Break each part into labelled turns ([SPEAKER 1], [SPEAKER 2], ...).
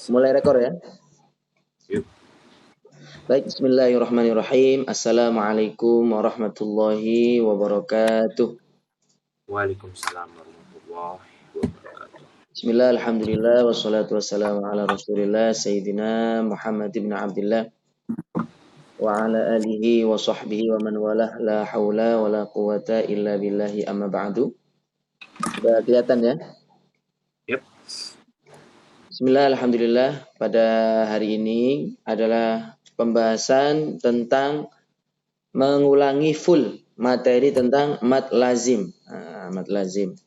[SPEAKER 1] Mulai rekor ya.
[SPEAKER 2] Yuk.
[SPEAKER 1] Baik, bismillahirrahmanirrahim. Assalamualaikum warahmatullahi wabarakatuh.
[SPEAKER 2] Waalaikumsalam warahmatullahi wabarakatuh.
[SPEAKER 1] Bismillah, alhamdulillah, wassalatu wassalamu ala rasulillah, Sayyidina Muhammad ibn Abdullah, wa ala alihi wa sahbihi wa man walah, la hawla wa la quwata illa billahi amma ba'du. Sudah kelihatan ya?
[SPEAKER 2] Yep.
[SPEAKER 1] Bismillah, alhamdulillah. Pada hari ini adalah pembahasan tentang mengulangi full materi tentang mad lazim. Mad lazim.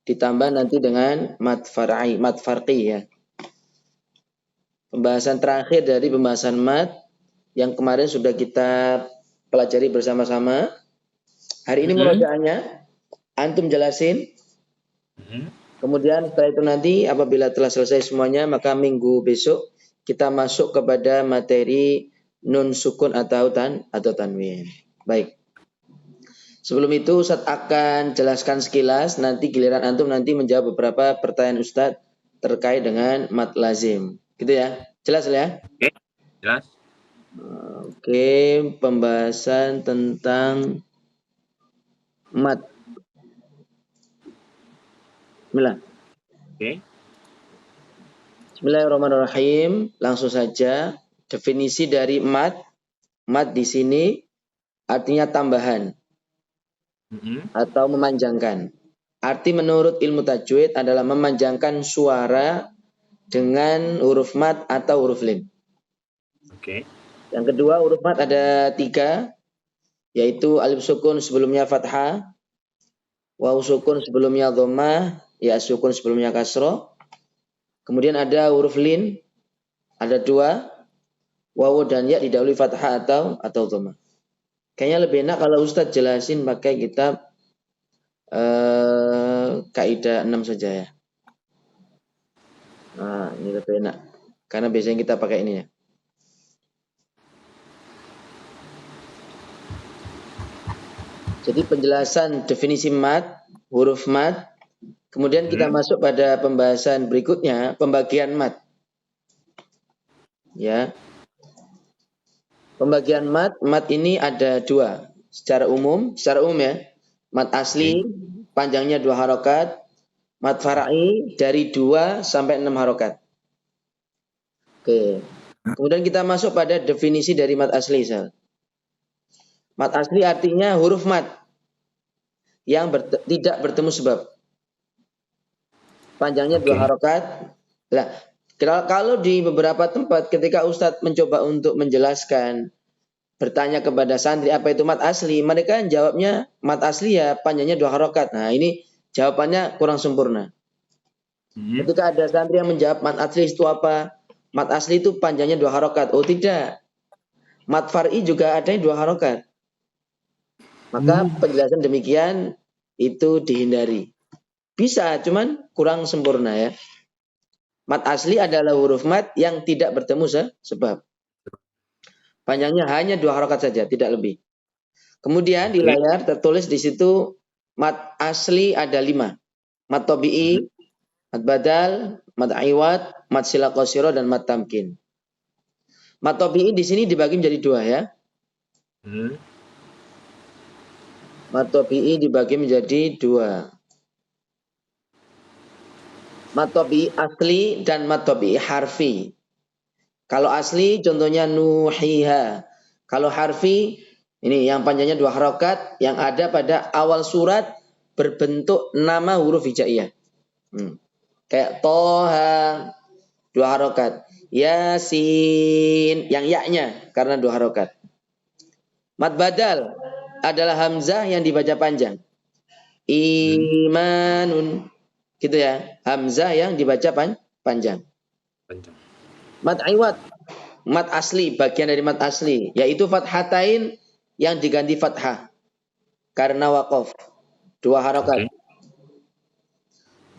[SPEAKER 1] Ditambah nanti dengan mad far'i, mad farqi ya. Pembahasan terakhir dari pembahasan mad yang kemarin sudah kita pelajari bersama-sama. Hari ini murojaahnya antum jelasin. Kemudian setelah itu nanti apabila telah selesai semuanya, maka minggu besok kita masuk kepada materi nun sukun atau tanwin. Baik. Sebelum itu Ustadz akan jelaskan sekilas, nanti giliran antum nanti menjawab beberapa pertanyaan Ustadz terkait dengan mad lazim. Gitu ya? Jelas ya?
[SPEAKER 2] Oke, jelas.
[SPEAKER 1] Oke, pembahasan tentang mad. Bismillah.
[SPEAKER 2] Oke.
[SPEAKER 1] Bismillahirrahmanirrahim. Langsung saja definisi dari mad. Mad di sini artinya tambahan atau memanjangkan. Arti menurut ilmu tajwid adalah memanjangkan suara dengan huruf mad atau huruf lin.
[SPEAKER 2] Oke.
[SPEAKER 1] Yang kedua, huruf mad ada 3, yaitu alif sukun sebelumnya fathah, waw sukun sebelumnya dhammah, ya sukun sebelumnya kasroh. Kemudian ada huruf lin, ada 2, waw dan ya didahului fathah atau dhammah. Kayaknya lebih enak kalau Ustadz jelasin pakai kitab kaidah 6 saja ya. Nah, ini lebih enak. Karena biasanya kita pakai ini ya. Jadi penjelasan definisi mad, huruf mad, kemudian kita masuk pada pembahasan berikutnya, pembagian mad. Ya. Pembagian mad ini ada 2. Secara umum ya. Mad asli panjangnya 2 harokat, mad far'i dari 2 sampai 6 harokat. Oke. Kemudian kita masuk pada definisi dari mad asli. Mad asli artinya huruf mad yang tidak bertemu sebab. Panjangnya 2 harokat. Nah, kalau di beberapa tempat ketika Ustadz mencoba untuk menjelaskan, bertanya kepada santri apa itu mad asli, mereka jawabnya mad asli ya panjangnya 2 harokat. Nah, ini jawabannya kurang sempurna. Ketika ada santri yang menjawab mad asli itu apa? Mad asli itu panjangnya 2 harokat. Oh tidak. Mad far'i juga ada 2 harokat. Maka penjelasan demikian itu dihindari. Bisa, cuman kurang sempurna ya. Mad asli adalah huruf mad yang tidak bertemu sebab. Panjangnya hanya 2 harokat saja, tidak lebih. Kemudian di layar tertulis di situ mad asli ada 5. Mad tabi'i, mad badal, mad iwad, mad sila qasiro, dan mad tamkin. Mad tabi'i di sini dibagi menjadi 2 ya. Mad tabi'i dibagi menjadi 2. Mad tabi'i asli dan mad tabi'i harfi. Kalau asli contohnya nuhiha. Kalau harfi ini yang panjangnya 2 harokat yang ada pada awal surat berbentuk nama huruf hijaiyah. Kayak toha 2 harokat. Yasin yang ya-nya karena 2 harokat. Mad badal adalah hamzah yang dibaca panjang. Imanun. Gitu ya. Hamzah yang dibaca panjang. Mad iwad, mad asli, bagian dari mad asli, yaitu fathatain yang diganti fathah karena waqaf, 2 harokat.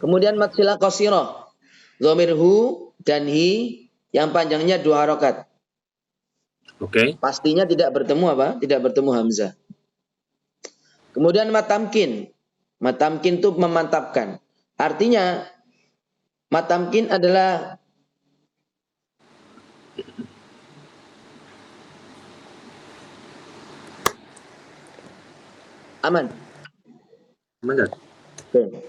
[SPEAKER 1] Kemudian mad sila qasirah, dhamir hu dan hi yang panjangnya 2 harokat. Pastinya tidak bertemu apa? Tidak bertemu hamzah. Kemudian mad tamkin. Mad tamkin itu memantapkan. Artinya Mat tamkin adalah aman.
[SPEAKER 2] Benar.
[SPEAKER 1] Oke.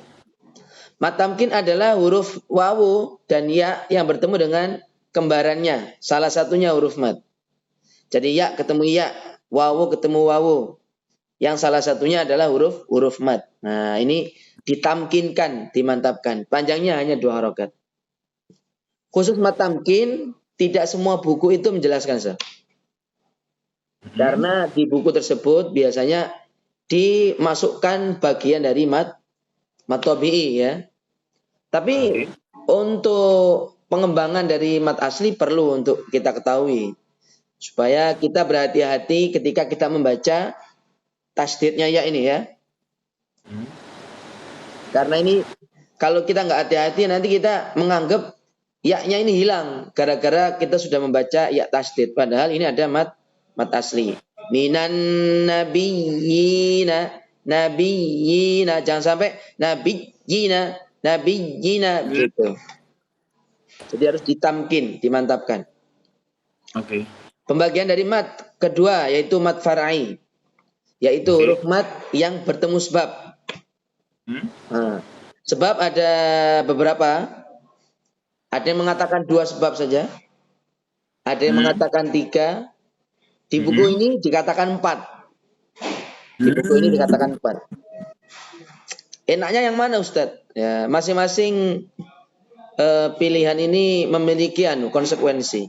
[SPEAKER 1] Mat tamkin adalah huruf wawu dan ya yang bertemu dengan kembarannya. Salah satunya huruf mat. Jadi ya ketemu ya, wawu ketemu wawu. Yang salah satunya adalah huruf mat. Nah, ini ditamkinkan, dimantapkan. Panjangnya hanya 2 harokat. Khusus mat tamkin, tidak semua buku itu menjelaskan, Sir. Karena di buku tersebut biasanya dimasukkan bagian dari mat tabi'i ya. Tapi untuk pengembangan dari mat asli perlu untuk kita ketahui. Supaya kita berhati-hati ketika kita membaca tasdidnya ya ini ya. Karena ini kalau kita nggak hati-hati nanti kita menganggap ya-nya ini hilang gara-gara kita sudah membaca ya tasdid. Padahal ini ada mat asli. Minan nabiyina, jangan sampai nabiyina gitu. Jadi harus ditamkin, dimantapkan.
[SPEAKER 2] Oke.
[SPEAKER 1] Pembagian dari mat kedua yaitu mat far'i, yaitu huruf mat yang bertemu sebab. Nah, sebab ada beberapa. Ada yang mengatakan 2 sebab saja. Ada yang mengatakan 3. Di buku ini dikatakan 4. Di buku ini dikatakan 4. Enaknya yang mana Ustadz? Ya, masing-masing pilihan ini memiliki konsekuensi.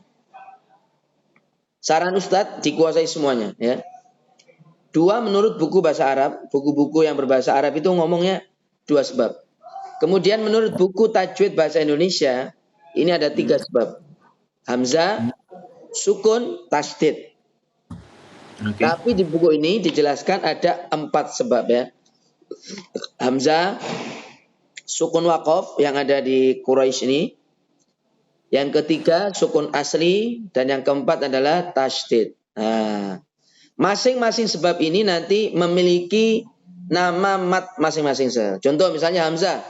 [SPEAKER 1] Saran Ustadz dikuasai semuanya ya. 2 menurut buku bahasa Arab, buku-buku yang berbahasa Arab itu ngomongnya 2 sebab. Kemudian menurut buku tajwid bahasa Indonesia, ini ada 3 sebab. Hamzah, sukun, tasdid. Tapi di buku ini dijelaskan ada 4 sebab ya. Hamzah, sukun waqaf yang ada di Quraisy ini. Yang ketiga sukun asli dan yang keempat adalah tasdid. Nah, masing-masing sebab ini nanti memiliki nama mat masing-masing. Contoh misalnya Hamzah.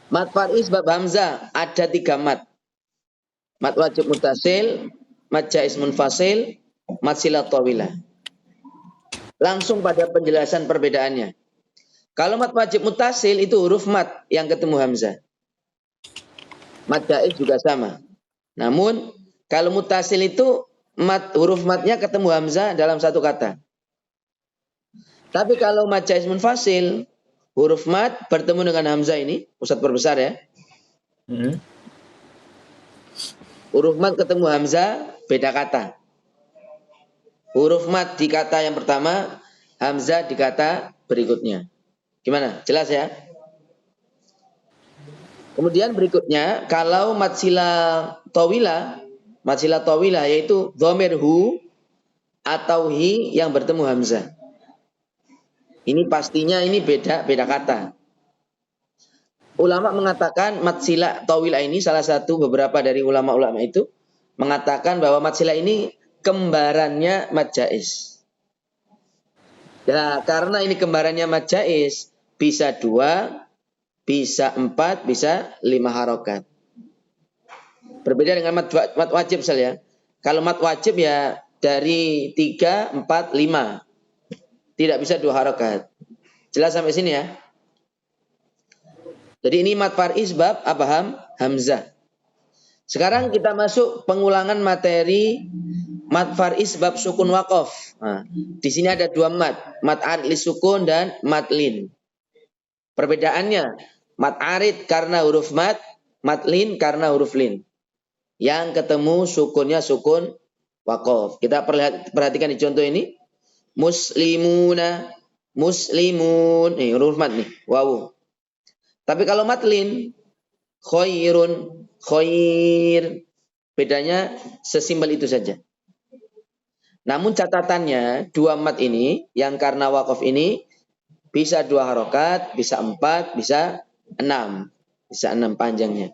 [SPEAKER 1] Mat far'i sebab Hamzah ada 3 mat. Mat wajib mutasil, mat jaiz munfasil, mat silat tawilah. Langsung pada penjelasan perbedaannya. Kalau mat wajib mutasil itu huruf mat yang ketemu Hamzah. Mat jaiz juga sama. Namun kalau mutasil itu huruf matnya ketemu Hamzah dalam satu kata. Tapi kalau mat jaiz munfasil, huruf mat bertemu dengan Hamzah ini, Ustadz perbesar ya. Huruf mat ketemu Hamzah, beda kata. Huruf mat di kata yang pertama, Hamzah di kata berikutnya. Gimana? Jelas ya? Kemudian berikutnya, kalau mat sila tawilah yaitu dhamir hu atau hi yang bertemu Hamzah. Ini pastinya ini beda kata. Ulama mengatakan mat sila tawilah ini, salah satu beberapa dari ulama-ulama itu mengatakan bahwa mat sila ini kembarannya mat jaiz. Ya, karena ini kembarannya mat jaiz, bisa 2, bisa 4, bisa 5 harokat. Berbeda dengan mat wajib ya. Kalau mat wajib ya dari 3, 4, 5. Tidak bisa 2 harokat. Jelas sampai sini ya? Jadi ini mat far'i sebab apa? Hamzah. Sekarang kita masuk pengulangan materi mat far'i sebab sukun waqaf. Nah, di sini ada 2 mat. Mat arid sukun dan mat lin. Perbedaannya, mat arid karena huruf mat lin karena huruf lin. Yang ketemu sukunnya sukun waqaf. Kita perhatikan di contoh ini. Muslimuna, muslimun. Nih huruf mat nih, wawu. Tapi kalau matlin, khairun, khair. Bedanya sesimpel itu saja. Namun catatannya 2 mat ini, yang karena waqaf ini, bisa 2 harokat, bisa 4, bisa 6. Bisa 6 panjangnya.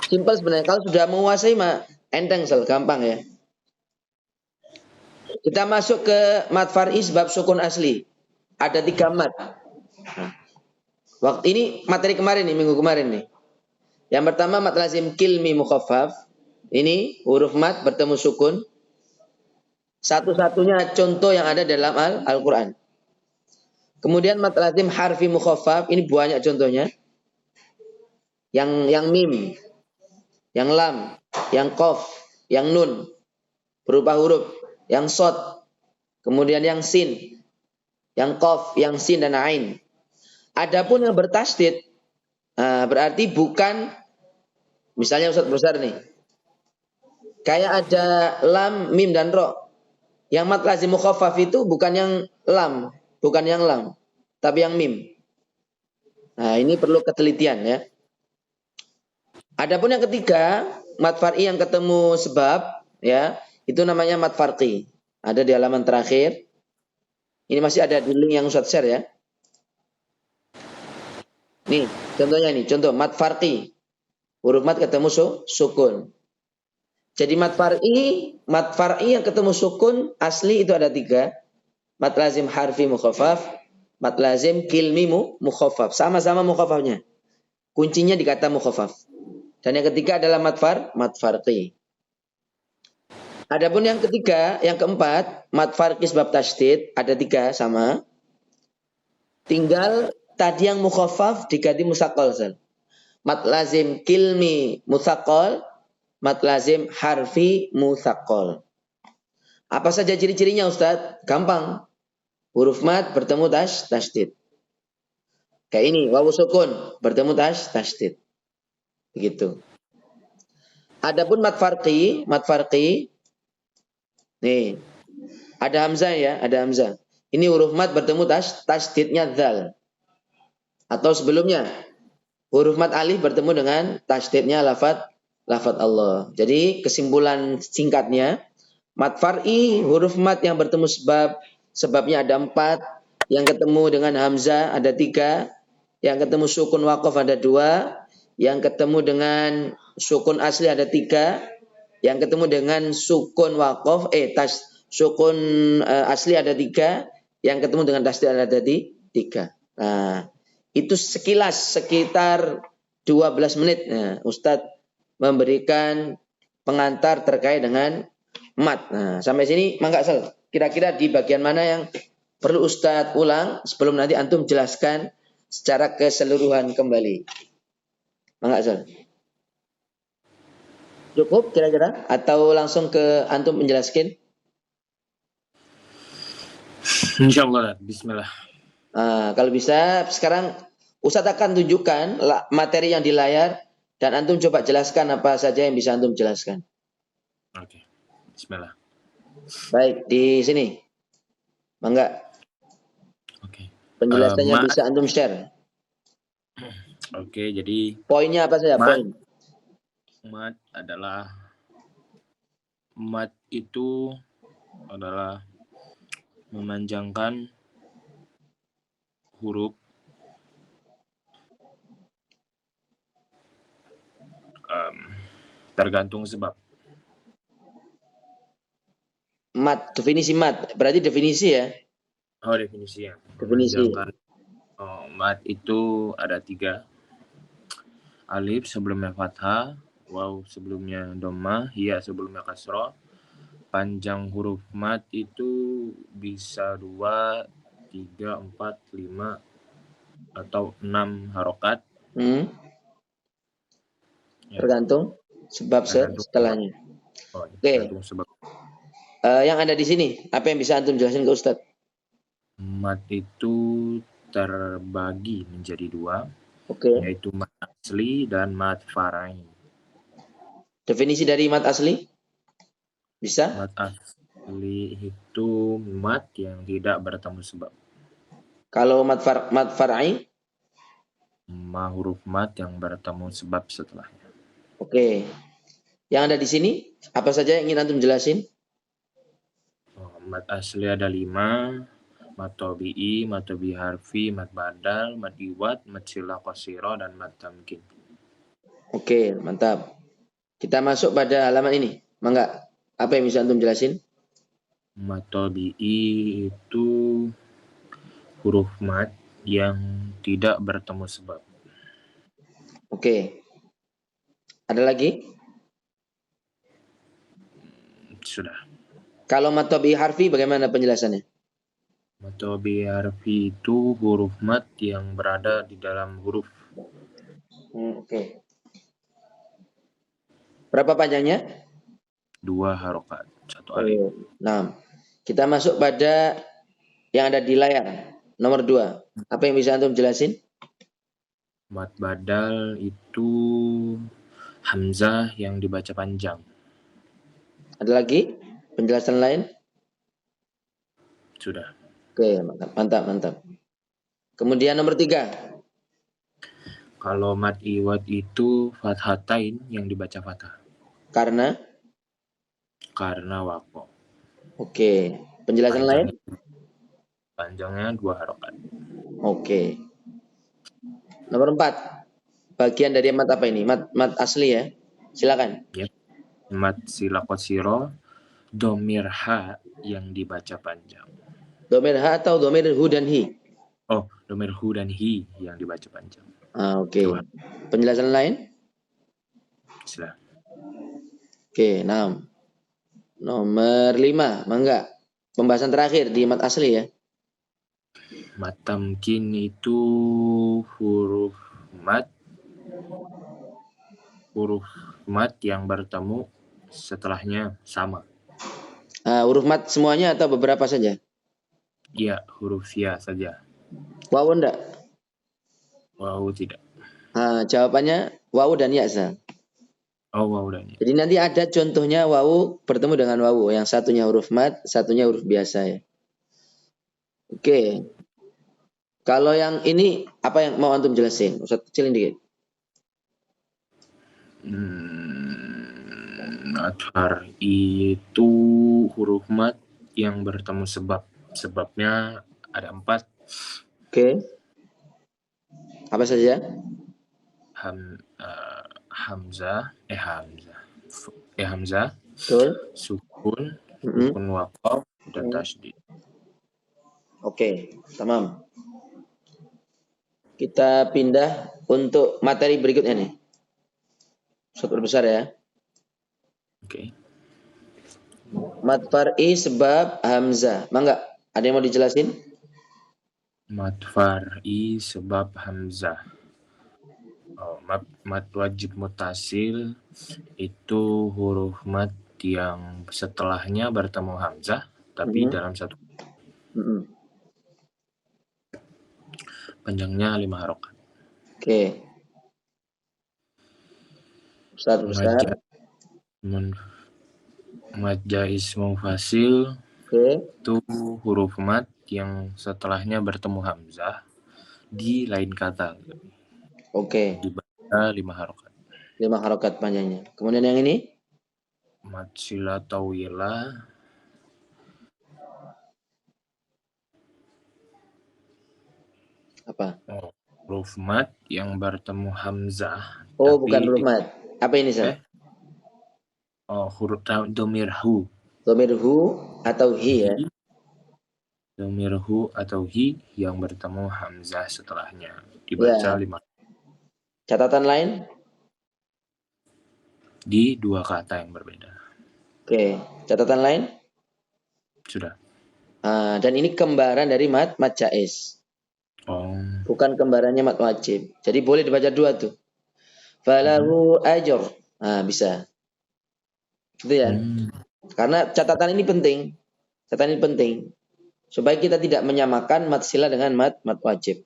[SPEAKER 1] Simpel sebenarnya. Kalau sudah menguasai mah enteng gampang ya. Kita masuk ke mat far'i sebab sukun asli. Ada 3 mat. Nah, Waktu ini materi kemarin nih, minggu kemarin nih. Yang pertama mat lazim kilmi mukhaffaf. Ini huruf mat bertemu sukun. Satu-satunya contoh yang ada dalam Al-Quran. Kemudian mat lazim harfi mukhaffaf. Ini banyak contohnya. Yang mim, yang lam, yang qaf, yang nun. Berupa huruf. Yang sod. Kemudian yang sin. Yang qaf, yang sin dan ain. Adapun yang bertasdid, berarti bukan, misalnya Ustaz besar nih. Kayak ada lam, mim, dan ro. Yang mat lazim mukhaffaf itu bukan yang lam, tapi yang mim. Nah, ini perlu ketelitian ya. Adapun yang ketiga, mat far'i yang ketemu sebab, ya, itu namanya mat farqi. Ada di halaman terakhir. Ini masih ada di link yang Ustaz share ya. Nih, contohnya nih, contoh mat farqi. Huruf mat ketemu sukun. Jadi mat far'i yang ketemu sukun asli itu ada 3. Mat lazim harfi mukhaffaf, mat lazim kilmi mukhaffaf. Sama-sama mukhaffafnya. Kuncinya di kata mukhaffaf. Dan yang ketiga adalah mat farqi. Adapun yang ketiga, yang keempat, mat farqi sebab tasydid ada 3 sama. Tinggal tadi yang mukhaffaf diganti musaqqal. Mat lazim kilmi musaqqal, mat lazim harfi musaqqal. Apa saja ciri-cirinya Ustaz? Gampang. Huruf mat bertemu tasydid. Kayak ini, wawu sukun bertemu tasydid. Begitu. Adapun mat farqi, nih, ada hamzah ya, ada hamzah. Ini huruf mat bertemu tasydidnya dzal. Atau sebelumnya, huruf mat alif bertemu dengan tasydidnya lafadz Allah. Jadi kesimpulan singkatnya, mat far'i huruf mat yang bertemu sebabnya ada 4, yang ketemu dengan hamzah ada 3, yang ketemu sukun waqaf ada 2, yang ketemu dengan sukun asli ada 3, yang ketemu dengan sukun waqaf sukun asli ada 3, yang ketemu dengan tasdid ada 3. Nah, itu sekilas sekitar 12 menit. Nah, Ustadz memberikan pengantar terkait dengan mat. Nah, sampai sini Mangga Sel. Kira-kira di bagian mana yang perlu Ustadz ulang sebelum nanti antum jelaskan secara keseluruhan kembali. Mangga Sel. Cukup kira-kira atau langsung ke antum menjelaskan?
[SPEAKER 2] Insyaallah, bismillah.
[SPEAKER 1] Kalau bisa sekarang Ustadz akan tunjukkan materi yang di layar dan antum coba jelaskan apa saja yang bisa antum jelaskan.
[SPEAKER 2] Oke. Bismillah.
[SPEAKER 1] Baik, di sini. Mangga.
[SPEAKER 2] Oke.
[SPEAKER 1] Penjelasannya bisa antum share.
[SPEAKER 2] Oke, jadi
[SPEAKER 1] poinnya apa saja? Poin.
[SPEAKER 2] Mat itu adalah memanjangkan huruf tergantung sebab.
[SPEAKER 1] Mat, definisi mat. Berarti definisi ya?
[SPEAKER 2] Oh, definisi ya.
[SPEAKER 1] Definisi.
[SPEAKER 2] Mat itu ada 3. Alif sebelumnya fathah, waw sebelumnya dhammah, ya sebelumnya kasrah. Panjang huruf mat itu bisa 2, 3, 4, 5 atau 6 harokat.
[SPEAKER 1] Tergantung sebab setelahnya.
[SPEAKER 2] Oke. Sebab.
[SPEAKER 1] Yang ada di sini, apa yang bisa antum jelasin ke Ustadz?
[SPEAKER 2] Mat itu terbagi menjadi 2. Yaitu mat asli dan mat far'i.
[SPEAKER 1] Definisi dari mat asli? Bisa?
[SPEAKER 2] Mat asli itu mat yang tidak bertemu sebab.
[SPEAKER 1] Kalau mat far'i?
[SPEAKER 2] Huruf mat yang bertemu sebab setelahnya.
[SPEAKER 1] Oke. Yang ada di sini, apa saja yang ingin antum jelasin?
[SPEAKER 2] Mat asli ada 5. Mat tabi'i, mat tabi'i harfi, mat badal, mat iwad, mat silah qasira, dan mat tamkin. Oke,
[SPEAKER 1] mantap. Kita masuk pada halaman ini. Mangga, apa yang bisa antum jelasin?
[SPEAKER 2] Mat tabi'i itu huruf mat yang tidak bertemu sebab.
[SPEAKER 1] Oke. Ada lagi?
[SPEAKER 2] Sudah.
[SPEAKER 1] Kalau mad tabi'i harfi bagaimana penjelasannya?
[SPEAKER 2] Mad tabi'i harfi itu huruf mad yang berada di dalam huruf.
[SPEAKER 1] Oke. Berapa panjangnya?
[SPEAKER 2] 2 harokat, 1 alif.
[SPEAKER 1] Nah, kita masuk pada yang ada di layar. Nomor 2. Apa yang bisa antum jelasin?
[SPEAKER 2] Mad badal itu hamzah yang dibaca panjang.
[SPEAKER 1] Ada lagi penjelasan lain?
[SPEAKER 2] Sudah.
[SPEAKER 1] Oke, mantap. Kemudian nomor 3.
[SPEAKER 2] Kalau mad iwad itu fathatain yang dibaca fathah.
[SPEAKER 1] Karena?
[SPEAKER 2] Karena waqaf.
[SPEAKER 1] Oke. Penjelasan lain?
[SPEAKER 2] Panjangnya 2 harokat.
[SPEAKER 1] Oke. Nomor 4. Bagian dari mad apa ini? Mad asli ya. Silakan.
[SPEAKER 2] Ya. Mad sila qasiro domir ha yang dibaca panjang.
[SPEAKER 1] Domir ha atau domir hu dan hi?
[SPEAKER 2] Oh, domir hu dan hi yang dibaca panjang.
[SPEAKER 1] Oke. Penjelasan lain?
[SPEAKER 2] Silah.
[SPEAKER 1] Oke, 6. Nomor 5, mangga. Pembahasan terakhir di mad asli ya.
[SPEAKER 2] Mad tamkin itu huruf mad yang bertemu setelahnya sama.
[SPEAKER 1] Huruf mad semuanya atau beberapa saja?
[SPEAKER 2] Iya, huruf ya saja.
[SPEAKER 1] Wawu enggak?
[SPEAKER 2] Wawu tidak.
[SPEAKER 1] Jawabannya wawu dan ya.
[SPEAKER 2] Oh, wawu dan ya.
[SPEAKER 1] Jadi nanti ada contohnya wawu bertemu dengan wawu. Yang satunya huruf mad, satunya huruf biasa ya. Oke. Kalau yang ini apa yang mau antum jelasin? Ustaz kecilin dikit.
[SPEAKER 2] Adhar itu huruf mad yang bertemu sebab. Sebabnya ada 4.
[SPEAKER 1] Oke. Apa saja?
[SPEAKER 2] Hamzah.
[SPEAKER 1] Betul.
[SPEAKER 2] Sukun
[SPEAKER 1] Mm-mm.
[SPEAKER 2] waqaf dan tasydid.
[SPEAKER 1] Oke, tamam. Kita pindah untuk materi berikutnya nih. Super besar ya.
[SPEAKER 2] Oke.
[SPEAKER 1] Mad far'i sebab hamzah. Mangga, ada yang mau dijelasin?
[SPEAKER 2] Mad far'i sebab hamzah. Mad wajib mutasil itu huruf mad yang setelahnya bertemu hamzah tapi dalam satu. Panjangnya 5 harokat.
[SPEAKER 1] Oke. Ustaz besar.
[SPEAKER 2] Mad jaiz mufasil itu huruf mad yang setelahnya bertemu hamzah di lain kata.
[SPEAKER 1] Oke.
[SPEAKER 2] Dibaca 5 harokat.
[SPEAKER 1] 5 harokat panjangnya. Kemudian yang ini?
[SPEAKER 2] Mad sila tawilah
[SPEAKER 1] Apa?
[SPEAKER 2] huruf mad yang bertemu hamzah.
[SPEAKER 1] Bukan huruf mad. Apa ini, Sal?
[SPEAKER 2] Huruf domir hu.
[SPEAKER 1] Domir hu atau hi ya?
[SPEAKER 2] Domir hu atau hi yang bertemu hamzah setelahnya. Dibaca 5.
[SPEAKER 1] Catatan lain?
[SPEAKER 2] Di 2 kata yang berbeda.
[SPEAKER 1] Oke. Catatan lain?
[SPEAKER 2] Sudah.
[SPEAKER 1] Dan ini kembaran dari mad jaiz. Bukan kembarannya mad wajib. Jadi boleh dibaca 2 tuh. Falahu ajr. Bisa. Gitu ya. Karena catatan ini penting. Supaya kita tidak menyamakan mad sila dengan mad wajib.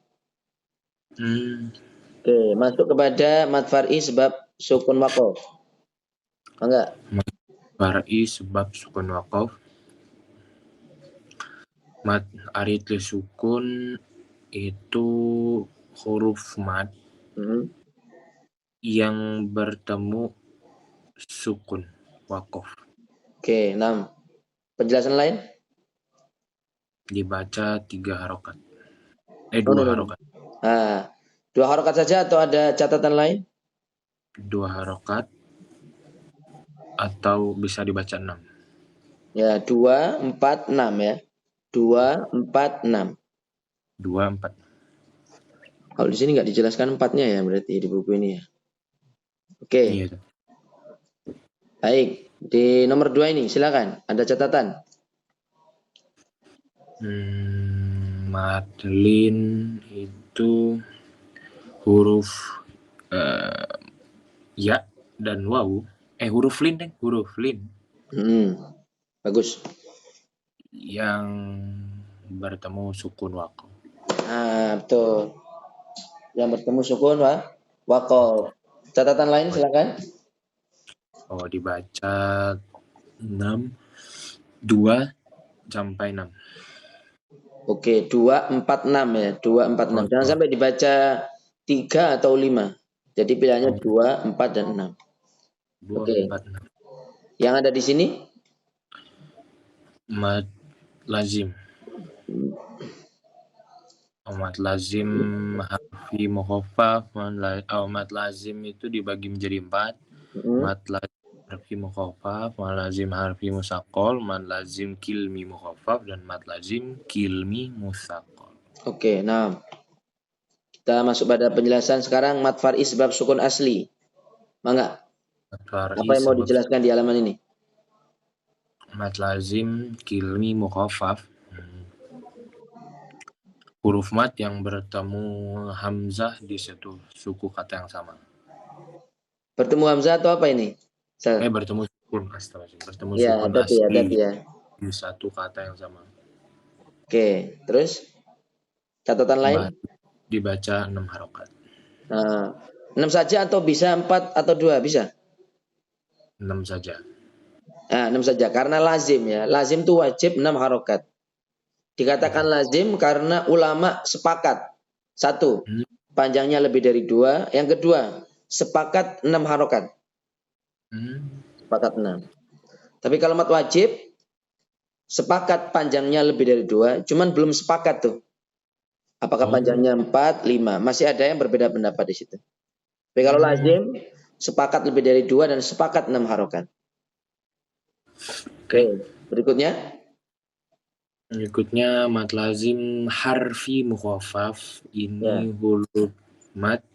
[SPEAKER 1] Oke, masuk kepada mad far'i sebab sukun waqaf. Enggak?
[SPEAKER 2] Mad far'i sebab sukun waqaf. Mad arid li sukun itu huruf mad yang bertemu sukun waqaf.
[SPEAKER 1] Oke, 6. Penjelasan lain?
[SPEAKER 2] Dibaca 3 harokat. 2 harokat.
[SPEAKER 1] 2 harokat saja atau ada catatan lain?
[SPEAKER 2] 2 harokat atau bisa dibaca 6.
[SPEAKER 1] Ya, 2, 4, 6 ya. 2, 4, 6.
[SPEAKER 2] 2, 4.
[SPEAKER 1] Kalau di sini nggak dijelaskan 4-nya ya berarti di buku ini ya. Oke,
[SPEAKER 2] Iya.
[SPEAKER 1] baik. Di nomor 2 ini silakan. Ada catatan?
[SPEAKER 2] Madlin itu huruf ya dan waw. Huruf lin deh, huruf lin
[SPEAKER 1] Bagus.
[SPEAKER 2] yang bertemu sukun wakof.
[SPEAKER 1] Betul. Yang bertemu sukun wakof. Catatan lain silakan.
[SPEAKER 2] Dibaca 6, 2 sampai 6.
[SPEAKER 1] Oke, 2, 4, 6 ya. 2, 4, 6. Jangan sampai dibaca 3 atau 5. Jadi pilihannya 2, 4, dan 6.
[SPEAKER 2] 2,
[SPEAKER 1] Oke.
[SPEAKER 2] 4, 6.
[SPEAKER 1] Yang ada di sini?
[SPEAKER 2] Mad lazim. Mad lazim harfi mukhaffaf. Mad lazim itu dibagi menjadi 4. Mad lazim harfi mukhaffaf, mad lazim harfi musaqqal, mad lazim kilmi mukhaffaf, dan mad lazim kilmi musaqqal.
[SPEAKER 1] Oke, nah. Kita masuk pada penjelasan sekarang mad far'i sebab sukun asli. Mangga. Apa yang mau dijelaskan di halaman ini?
[SPEAKER 2] Mad lazim kilmi mukhaffaf. Huruf mad yang bertemu hamzah di satu suku kata yang sama.
[SPEAKER 1] Bertemu hamzah atau apa ini?
[SPEAKER 2] Bertemu sukun, bertemu
[SPEAKER 1] ya,
[SPEAKER 2] sukun
[SPEAKER 1] hati,
[SPEAKER 2] asli
[SPEAKER 1] ya.
[SPEAKER 2] di satu kata yang sama.
[SPEAKER 1] Oke, terus catatan lain?
[SPEAKER 2] Dibaca 6 harokat.
[SPEAKER 1] 6 saja atau bisa 4 atau 2 bisa?
[SPEAKER 2] 6 saja.
[SPEAKER 1] 6 saja karena lazim ya. Lazim itu wajib 6 harokat. Dikatakan lazim karena ulama sepakat. 1, panjangnya lebih dari 2. Yang kedua, sepakat 6 harokat. Sepakat 6. Tapi kalau mat wajib, sepakat panjangnya lebih dari 2. Cuman belum sepakat tuh. Apakah panjangnya 4, 5. Masih ada yang berbeda pendapat di situ. Tapi kalau lazim, sepakat lebih dari 2 dan sepakat 6 harokat. Oke, berikutnya.
[SPEAKER 2] Berikutnya mad lazim harfi mukhaffaf. Ini huruf mad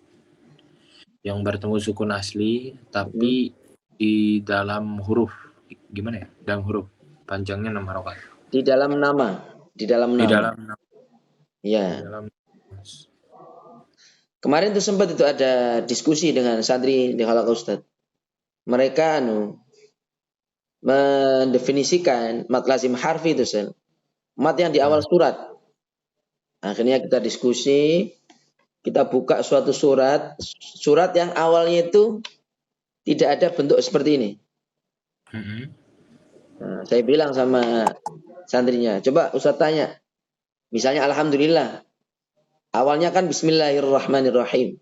[SPEAKER 2] yang bertemu sukun asli tapi di dalam huruf. Gimana ya? Dalam huruf. Panjangnya 6 harokat.
[SPEAKER 1] Di dalam nama. Di dalam nama. Ya. Kemarin tuh sempat itu ada diskusi dengan santri di Halaqah Ustadz. Mereka mendefinisikan mad lazim harfi itu sel. Mad yang di awal surat. Akhirnya kita diskusi, kita buka suatu surat yang awalnya itu tidak ada bentuk seperti ini. Nah, saya bilang sama santrinya, coba Ustadz tanya, misalnya alhamdulillah, awalnya kan bismillahirrahmanirrahim.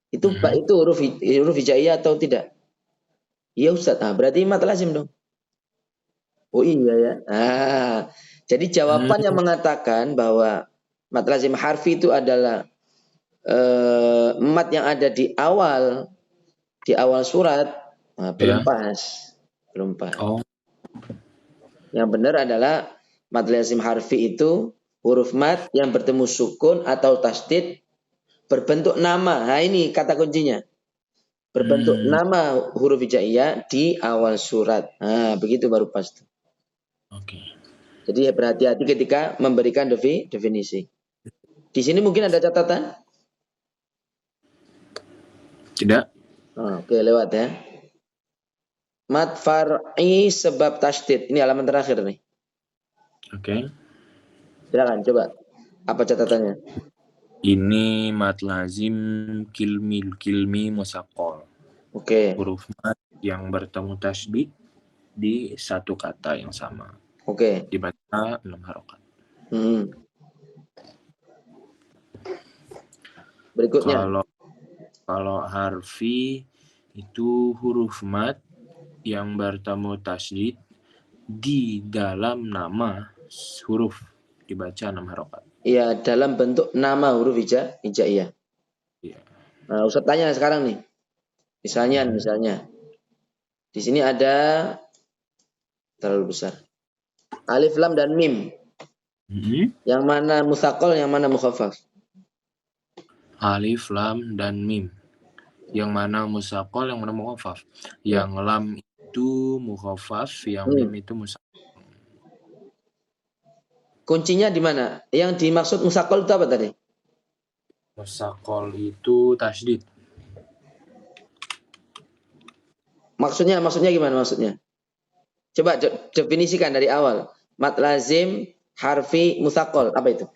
[SPEAKER 1] Itu huruf hijaiyah atau tidak? Iya Ustadz. Berarti mad lazim dong. Oh iya ya. Jadi jawaban yang mengatakan bahwa mad lazim harfi itu adalah mad yang ada di awal surat, belum pas. Yang benar adalah mad lazim harfi itu huruf mad yang bertemu sukun atau tasdid berbentuk nama. Nah ini kata kuncinya. Berbentuk nama huruf hijaiyah di awal surat. Begitu baru pas.
[SPEAKER 2] Oke.
[SPEAKER 1] Jadi berhati-hati ketika memberikan definisi. Di sini mungkin ada catatan?
[SPEAKER 2] Tidak.
[SPEAKER 1] Oke, lewat ya. Mad far'i sebab tasdid. Ini halaman terakhir nih.
[SPEAKER 2] Oke.
[SPEAKER 1] Silakan coba. Apa catatannya?
[SPEAKER 2] Ini mad lazim kilmi musaqqal.
[SPEAKER 1] Oke.
[SPEAKER 2] Huruf mad yang bertemu tasdid di satu kata yang sama.
[SPEAKER 1] Oke.
[SPEAKER 2] Dibaca 6 harokat.
[SPEAKER 1] Berikutnya.
[SPEAKER 2] Kalau harfi itu huruf mad yang bertemu tasdid di dalam nama huruf dibaca 6 harokat.
[SPEAKER 1] Iya, dalam bentuk nama huruf hijaiyah. Iya. Nah, Ustaz tanya sekarang nih. Misalnya di sini ada terlalu besar. Alif, lam, dan mim. Yang mana musaqqal, yang mana mukhaffaf?
[SPEAKER 2] alif, lam, dan mim. Yang mana musakol, yang mana mukhafaf.
[SPEAKER 1] Ya.
[SPEAKER 2] Yang lam itu mukhafaf, yang mim itu musakol.
[SPEAKER 1] Kuncinya di mana? Yang dimaksud musakol itu apa tadi?
[SPEAKER 2] Musakol itu tasydid.
[SPEAKER 1] Maksudnya gimana maksudnya? Coba definisikan dari awal. Mad lazim, harfi, musakol. Apa itu?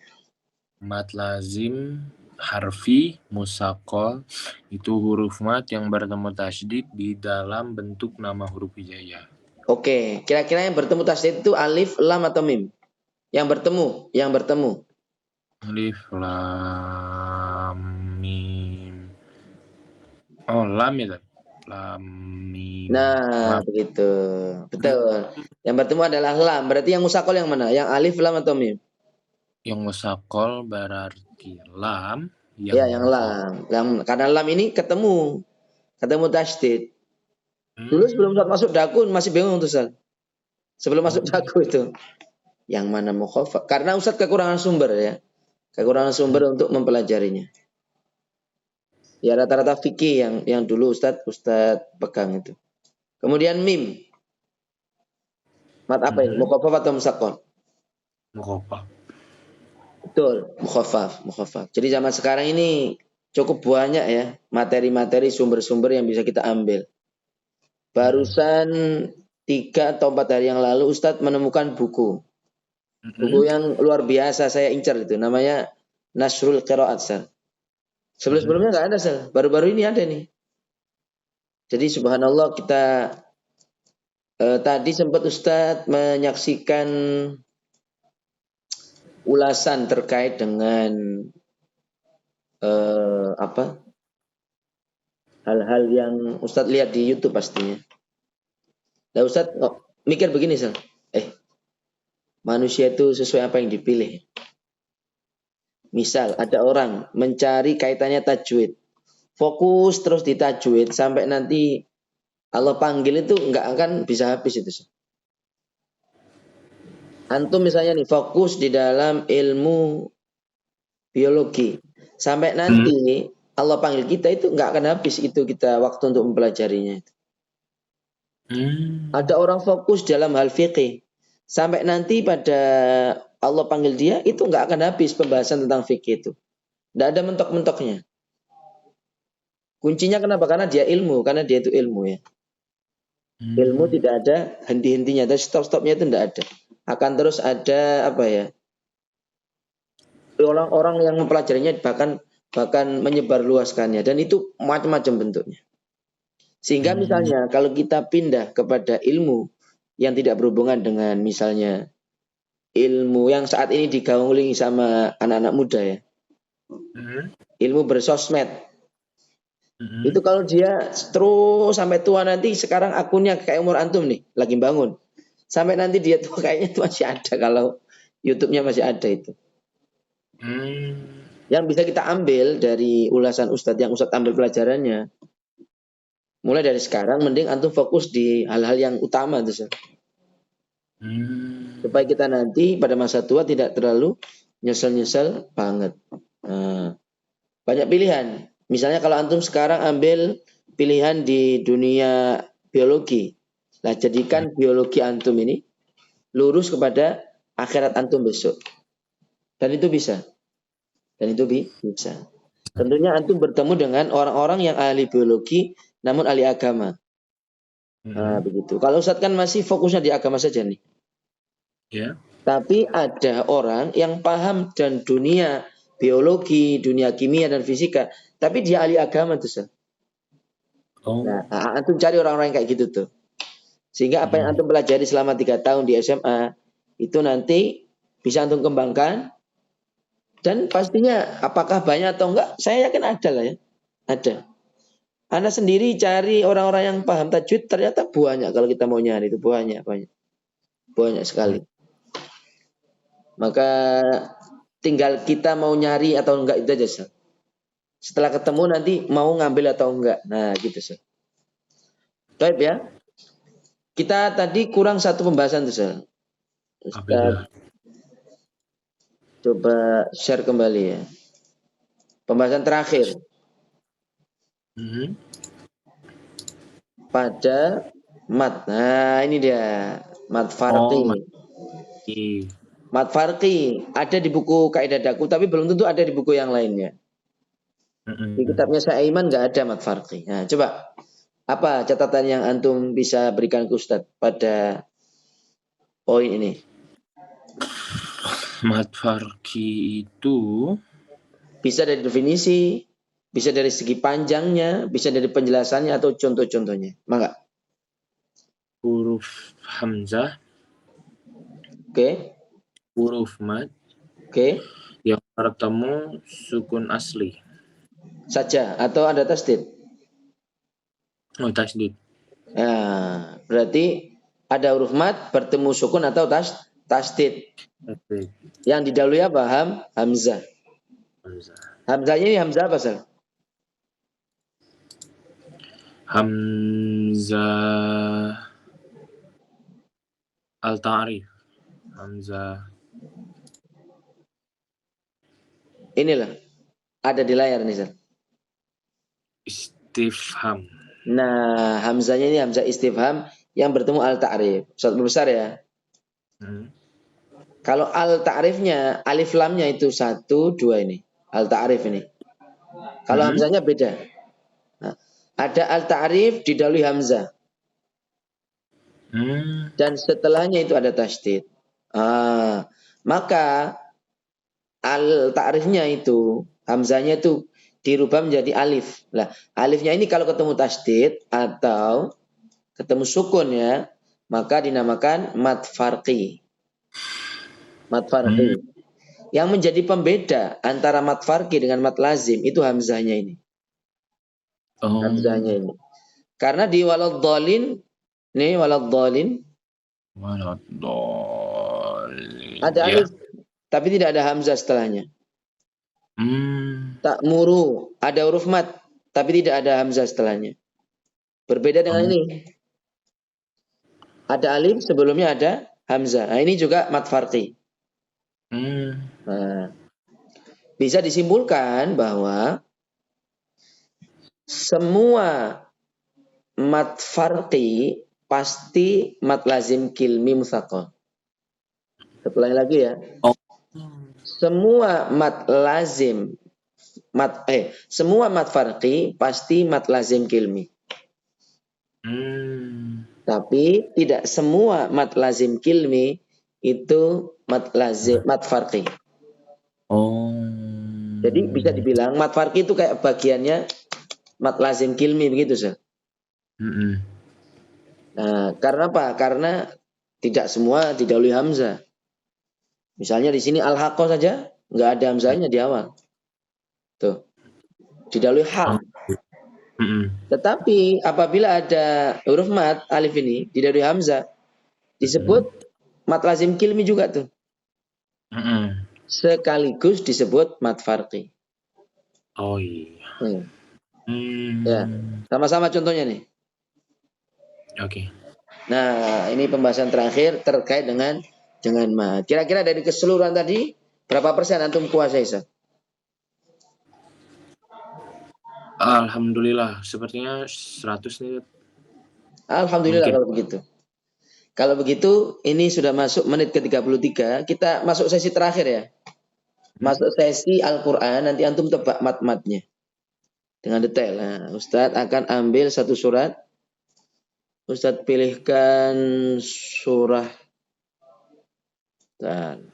[SPEAKER 2] Mad lazim, harfi, musakol itu huruf mad yang bertemu tasydid di dalam bentuk nama huruf hijaiyah.
[SPEAKER 1] Oke, kira-kira yang bertemu tasydid itu alif, lam atau mim? Yang bertemu.
[SPEAKER 2] Alif, lam, mim. Oh, lam ya, lam, mim.
[SPEAKER 1] Nah,
[SPEAKER 2] Lam.
[SPEAKER 1] begitu. Betul. Yang bertemu adalah lam. Berarti yang musakol yang mana? Yang alif, lam atau mim?
[SPEAKER 2] Yang musakol berarti lam,
[SPEAKER 1] Ya,
[SPEAKER 2] yang
[SPEAKER 1] yang
[SPEAKER 2] mukhafaf.
[SPEAKER 1] lam. Karena lam ini ketemu tasydid. Dulu sebelum Ustaz masuk dakun masih bingung tuh Ustaz. Sebelum masuk
[SPEAKER 2] Oh,
[SPEAKER 1] daku itu. Yang mana mukhafaf? Karena Ustaz kekurangan sumber ya. Kekurangan sumber untuk mempelajarinya. Ya rata-rata fikih yang dulu Ustaz pegang itu. Kemudian mim. Mat apa ini? Mukhafaf atau musakol?
[SPEAKER 2] mukhafaf.
[SPEAKER 1] Betul, mukhafaf. Jadi zaman sekarang ini cukup banyak ya materi-materi sumber-sumber yang bisa kita ambil. Barusan 3 atau 4 hari yang lalu Ustadz menemukan buku. Buku yang luar biasa saya incar itu. Namanya Nasrul Qiraat, Sal. Sebelum-sebelumnya nggak ada, Sal. Baru-baru ini ada nih. Jadi subhanallah kita tadi sempat Ustadz menyaksikan ulasan terkait dengan apa hal-hal yang Ustadz lihat di YouTube pastinya. Nah Ustadz mikir begini, Sal. Manusia itu sesuai apa yang dipilih. Misal ada orang mencari kaitannya tajwid. Fokus terus di tajwid sampai nanti Allah panggil itu nggak akan bisa habis itu. Antum misalnya nih fokus di dalam ilmu biologi. Sampai nanti Allah panggil kita itu nggak akan habis itu kita waktu untuk mempelajarinya. Ada orang fokus dalam hal fikih. Sampai nanti pada Allah panggil dia itu nggak akan habis pembahasan tentang fikih itu. Nggak ada mentok-mentoknya. Kuncinya kenapa? Karena dia itu ilmu ya. Ilmu tidak ada henti-hentinya, dan stop-stopnya itu tidak ada. Akan terus ada apa ya? Orang-orang yang mempelajarinya bahkan menyebarluaskannya dan itu macam-macam bentuknya. Sehingga misalnya kalau kita pindah kepada ilmu yang tidak berhubungan dengan misalnya ilmu yang saat ini digaungli sama anak-anak muda ya. Ilmu bersosmed. Itu kalau dia terus sampai tua nanti sekarang akunnya kayak umur antum nih, lagi bangun. Sampai nanti dia tua kayaknya itu masih ada kalau YouTube-nya masih ada itu. Yang bisa kita ambil dari ulasan Ustadz yang Ustadz ambil pelajarannya. Mulai dari sekarang mending antum fokus di hal-hal yang utama tuh. Supaya kita nanti pada masa tua tidak terlalu nyesel-nyesel banget. Nah, banyak pilihan. Misalnya kalau antum sekarang ambil pilihan di dunia biologi. Nah, jadikan biologi antum ini lurus kepada akhirat antum besok. Dan itu bisa. Bisa. Tentunya antum bertemu dengan orang-orang yang ahli biologi namun ahli agama. Nah, begitu. Kalau Ustadz kan masih fokusnya di agama saja nih.
[SPEAKER 2] Ya.
[SPEAKER 1] Tapi ada orang yang paham dan dunia biologi, dunia kimia dan fisika, tapi dia ahli agama tuh, Ustadz. Nah, antum cari orang-orang yang kayak gitu tuh. Sehingga apa yang antum pelajari selama 3 tahun di SMA itu nanti bisa antum kembangkan dan pastinya apakah banyak atau enggak, saya yakin ada lah ya. Ada. Anda sendiri cari orang-orang yang paham tajwid ternyata banyak kalau kita mau nyari itu banyak. Banyak sekali. Maka tinggal kita mau nyari atau enggak itu aja, Ustaz. Setelah ketemu nanti mau ngambil atau enggak. Nah, gitu, Ustaz. Baik ya. Kita tadi kurang satu pembahasan tuh, Ustaz. Ustaz, coba share kembali ya. Pembahasan terakhir pada mat. Nah, ini dia mat farqi. Mat farqi ada di buku Kaidah Daku, tapi belum tentu ada di buku yang lainnya. Di kitabnya Saiman nggak ada mat farqi. Nah, coba apa catatan yang antum bisa berikan ke Ustadz pada poin ini?
[SPEAKER 2] Mat farqi itu
[SPEAKER 1] bisa dari definisi, bisa dari segi panjangnya, bisa dari penjelasannya atau contoh-contohnya. Mangga.
[SPEAKER 2] Huruf hamzah.
[SPEAKER 1] Oke.
[SPEAKER 2] Huruf mad.
[SPEAKER 1] Oke.
[SPEAKER 2] Yang bertemu sukun asli.
[SPEAKER 1] Saja atau ada tasdid?
[SPEAKER 2] Oh, tasdid.
[SPEAKER 1] Nah, berarti ada huruf mad bertemu sukun atau tasdid. Yang didahului apa? Hamzah. Hamzahnya ini hamzah apa, Sal?
[SPEAKER 2] Hamzah al-ta'rif. Hamzah.
[SPEAKER 1] Inilah. Ada di layar nih, Sal.
[SPEAKER 2] Istifham.
[SPEAKER 1] Nah, hamzahnya ini hamzah istifham yang bertemu al-ta'rif. Ustaz besar ya. Kalau al-ta'rifnya, alif lamnya itu 1, 2 ini. Al-ta'rif ini. Kalau hamzahnya beda. Nah, ada al-ta'rif didahului hamzah. Dan setelahnya itu ada tasdid. Maka al-ta'rifnya itu, hamzahnya itu dirubah menjadi alif. Nah, alifnya ini kalau ketemu tasdid atau ketemu sukun ya, maka dinamakan mat farqi. Mat farqi. Yang menjadi pembeda antara mat farqi dengan mat lazim itu hamzahnya ini. Hamzahnya ini. Karena di waladhdallin, nih waladhdallin ada alif, tapi tidak ada hamzah setelahnya. Ta'muru ada huruf mat, tapi tidak ada hamzah setelahnya. Berbeda dengan ini. Ada alif, sebelumnya ada hamzah. Nah, ini juga mat farqi. Nah, bisa disimpulkan bahwa semua mat farqi pasti mat lazim kilmi mutsaqal. Setelah lagi ya. Semua mat lazim semua mat farqi pasti mat lazim kilmi. Tapi tidak semua mat lazim kilmi itu mat farqi. Jadi bisa dibilang mat farqi itu kayak bagiannya mat lazim kilmi begitu, Sir. Nah, karena apa? Karena tidak semua didahului hamzah. Misalnya di sini al-haqqah saja nggak ada hamzahnya di awal. Tuh. Didahului ha. Tetapi apabila ada huruf mat alif ini didahului hamzah disebut mat lazim kilmi juga tuh. Sekaligus disebut mat farqi.
[SPEAKER 2] Oh iya.
[SPEAKER 1] Ya, sama-sama contohnya nih.
[SPEAKER 2] Oke.
[SPEAKER 1] Nah, ini pembahasan terakhir terkait dengan mat. Kira-kira dari keseluruhan tadi berapa persen antum kuasai, Ustaz?
[SPEAKER 2] Alhamdulillah, sepertinya 100 nih.
[SPEAKER 1] Alhamdulillah kalau begitu. Kalau begitu, ini sudah masuk menit ke-33. Kita masuk sesi terakhir ya. Masuk sesi Al-Quran, nanti antum tebak mat-matnya. Dengan detail. Nah, Ustadz akan ambil satu surat. Ustadz pilihkan surah. Dan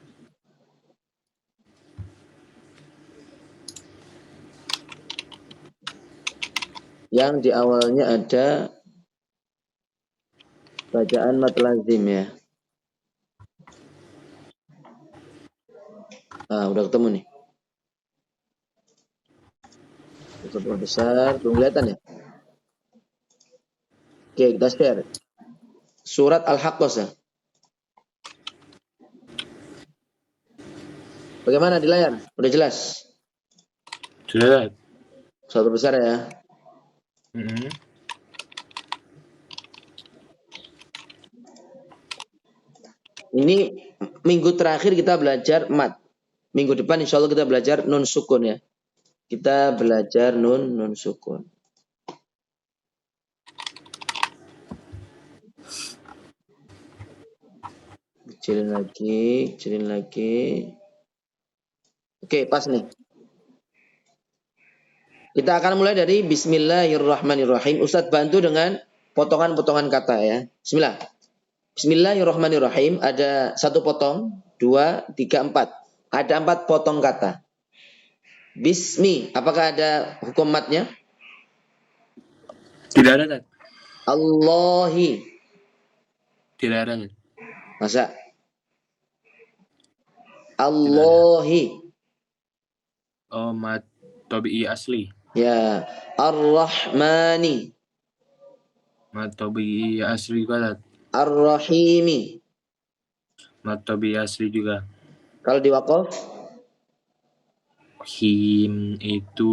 [SPEAKER 1] yang di awalnya ada bacaan mat lazim ya. Udah ketemu nih. Cukup besar, belum kelihatan ya? Oke, kita share. Surat Al-Haqqah ya. Bagaimana di layar? Udah jelas?
[SPEAKER 2] Jelas.
[SPEAKER 1] Satu besar ya. Ini minggu terakhir kita belajar mat. Minggu depan insya Allah kita belajar nun sukun ya. Kita belajar nun sukun. Kecilin lagi. Oke, pas nih. Kita akan mulai dari Bismillahirrahmanirrahim. Ustadz bantu dengan potongan-potongan kata ya. Bismillah. Bismillahirrahmanirrahim. Ada 1 potong, 2, 3, 4. Ada 4 potong kata. Bismi. Apakah ada hukum matnya?
[SPEAKER 2] Tidak ada, Tat.
[SPEAKER 1] Allahi.
[SPEAKER 2] Tidak ada, Tat.
[SPEAKER 1] Masa? Allahi.
[SPEAKER 2] Oh, mat tabi'i asli.
[SPEAKER 1] Ya. Ar-Rahmani.
[SPEAKER 2] Mat tabi'i asli juga, Tat.
[SPEAKER 1] Ar-Rahimi.
[SPEAKER 2] Mat tabi'i asli juga.
[SPEAKER 1] Kalau di waqaf?
[SPEAKER 2] Him itu